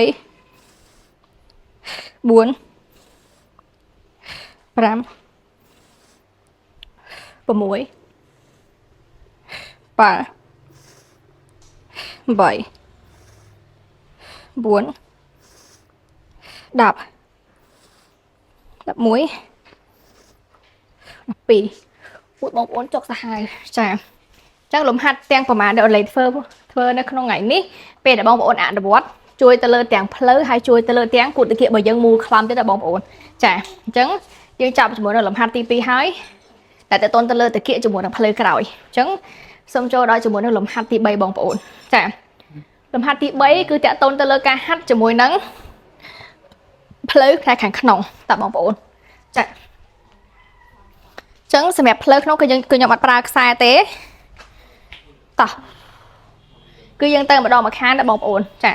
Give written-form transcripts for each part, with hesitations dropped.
4 5 6 7 8 4 10 11 12 ពួកបងប្អូនចុកសាហាវចាចឹងលំហាត់ទាំងប្រមាណដែលលេខធ្វើនៅក្នុងថ្ងៃនេះពេលដែលបងប្អូនអនុវត្តជួយទៅលើទាំងផ្លូវហើយជួយទៅលើទាំងគូតតិកបើយើងមូលខ្លំទៀតបងប្អូនចាអញ្ចឹងយើងចាប់ជាមួយនៅលំហាត់ទី2ហើយតែតើតន់ទៅលើតិកជាមួយនឹងផ្លូវក្រោយអញ្ចឹងសូមចូលដល់ជាមួយនឹងលំហាត់ទី3បងប្អូនចាលំហាត់ទី3គឺតើតន់ទៅលើការហាត់ជាមួយនឹងផ្លូវខាងក្នុងតើបងប្អូនចាចឹងសម្រាប់ផ្លូវក្នុងគឺខ្ញុំអត់ប្រើខ្សែទេតោះគឺយើងទៅម្ដងម្ខាងដែរបងប្អូនចា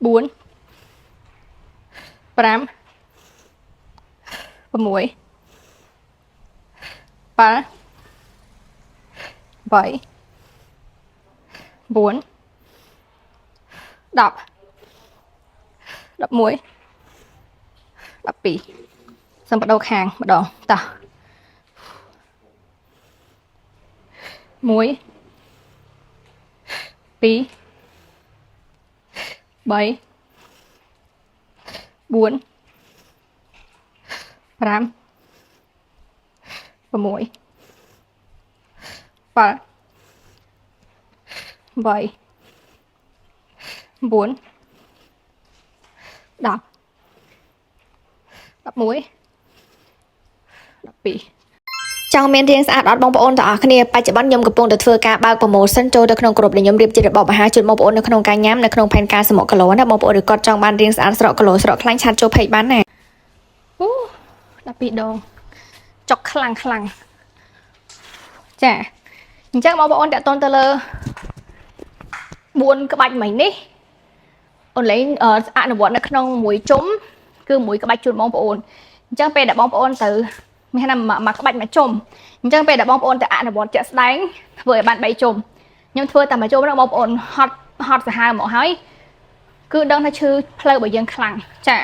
4 5 6 7 8 4 10 11 12 xong bắt đầu khang bắt đầu tao 1 2 3 4 5 6 7 8 4 10 11 12 ចង់មានរៀងស្អាតអត់បងប្អូនទាំងអស់គ្នាបច្ចុប្បន្នខ្ញុំកំពុងតែធ្វើការបើក promotion ចូលទៅក្នុងក្រុមដែលខ្ញុំរៀបជារបបអាហារជូនបងប្អូននៅក្នុងការញ៉ាំនៅក្នុងផែនការសមគីឡូណាបងប្អូនឬគាត់ចង់បានរៀងស្អាតស្រកគីឡូស្រកខ្លាញ់ឆាតចូល page បានណាអូ12ដងចុកខ្លាំងចាអញ្ចឹងបងប្អូនតាក់ទងទៅលើ4ក្បាច់មិញនេះអូនលេងអនុវត្តនៅក្នុងមួយជុំគឺមួយក្បាច់ជូនបងប្អូនអញ្ចឹងពេលដែលបងប្អូនទៅមានថាមួយក្បាច់មួយជុំអញ្ចឹងពេលដែលបងប្អូនទៅអនុវត្តជាក់ស្ដែងធ្វើឲ្យបាន3ជុំខ្ញុំធ្វើតែមួយជុំហ្នឹងបងប្អូនហត់សាហាវមកហើយគឺដឹងថាឈឺផ្លូវរបស់យើងខ្លាំងចា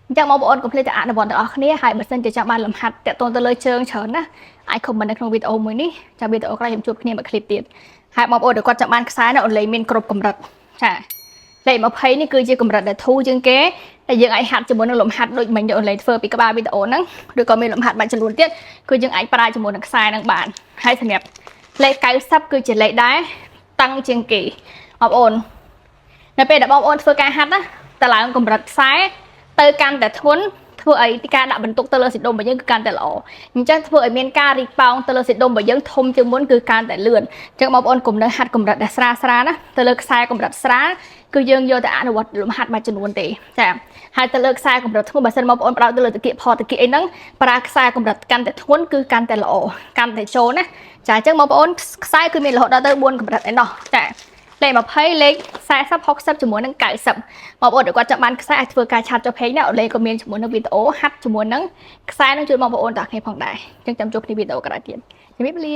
អញ្ចឹងបងប្អូនកុំភ្លេចទៅអនុវត្តទាំងអស់គ្នាហើយបើសិនជាចង់បានលំហាត់តាក់ទងទៅលើជើងច្រើនណាអាច comment នៅក្នុងវីដេអូមួយនេះចាំវីដេអូក្រោយខ្ញុំជួបគ្នាមួយឃ្លីបទៀតហើយបងប្អូនដែលគាត់ចង់បានខ្សែណាអូនលេងមានគ្រប់កម្រិតចាលេខ20នេះគឺជាកម្រិតដែលធូរជាងគេតែយើងអាចហាត់ជាមួយនឹងលំហាត់ដូចមិញដែលអូនលេងធ្វើពីក្បាលវីដេអូហ្នឹងឬក៏មានលំហាត់មួយចំនួនទៀតគឺយើងអាចប្រើជាមួយនឹងខ្សែហ្នឹងបានហើយសម្រាប់លេខ90គឺជាលេខដែរ តឹងជាងគេបងប្អូននៅពេលដែលបងប្អូនធ្វើការហាត់ណាតឡើងកម្រិតខ្សែទៅកាន់តែធ្ងន់ធ្វើឲ្យទីការដាក់បន្ទុកទៅលើស៊ីដុំរបស់យើងគឺកាន់តែល្អអញ្ចឹងធ្វើឲ្យមានការរីកប៉ោងទៅលើស៊ីដុំរបស់យើងធំជាងមុនគឺកាន់តែលឿនអញ្ចឹងបងប្អូនកុំនៅហាត់កម្រិតដែលស្រាលណាទៅលើខ្សែកម្រិតស្រាលគឺយើងយកទៅអនុវត្តលំហាត់មួយចំនួនទេចាហើយទៅលើខ្សែកម្រិតធ្ងន់បើសិនបងប្អូនបដោតទៅលើតាគៀកផតាគៀកអីហ្នឹងប្រើខ្សែកម្រិតកាន់តែធ្ងន់គឺកាន់តែល្អកាន់តែចូលណាចាអញ្ចឹងបងប្អូនខ្សែគឺមានរហូតដល់ទៅ4កម្រិតឯណោះចាលេខ20លេខ40 60ជាមួយនឹង90បងប្អូនដែលគាត់ចាំបានខ្សែអាចធ្វើការឆាតចុះពេកណាលេខក៏មានជាមួយនឹងវីដេអូហាត់ជាមួយនឹងខ្សែនឹងជួយបងប្អូនទាំងគ្នាផងដែរអញ្ចឹងចាំជួបគ្នាវីដេអូក្រោយទៀតជំរាបលា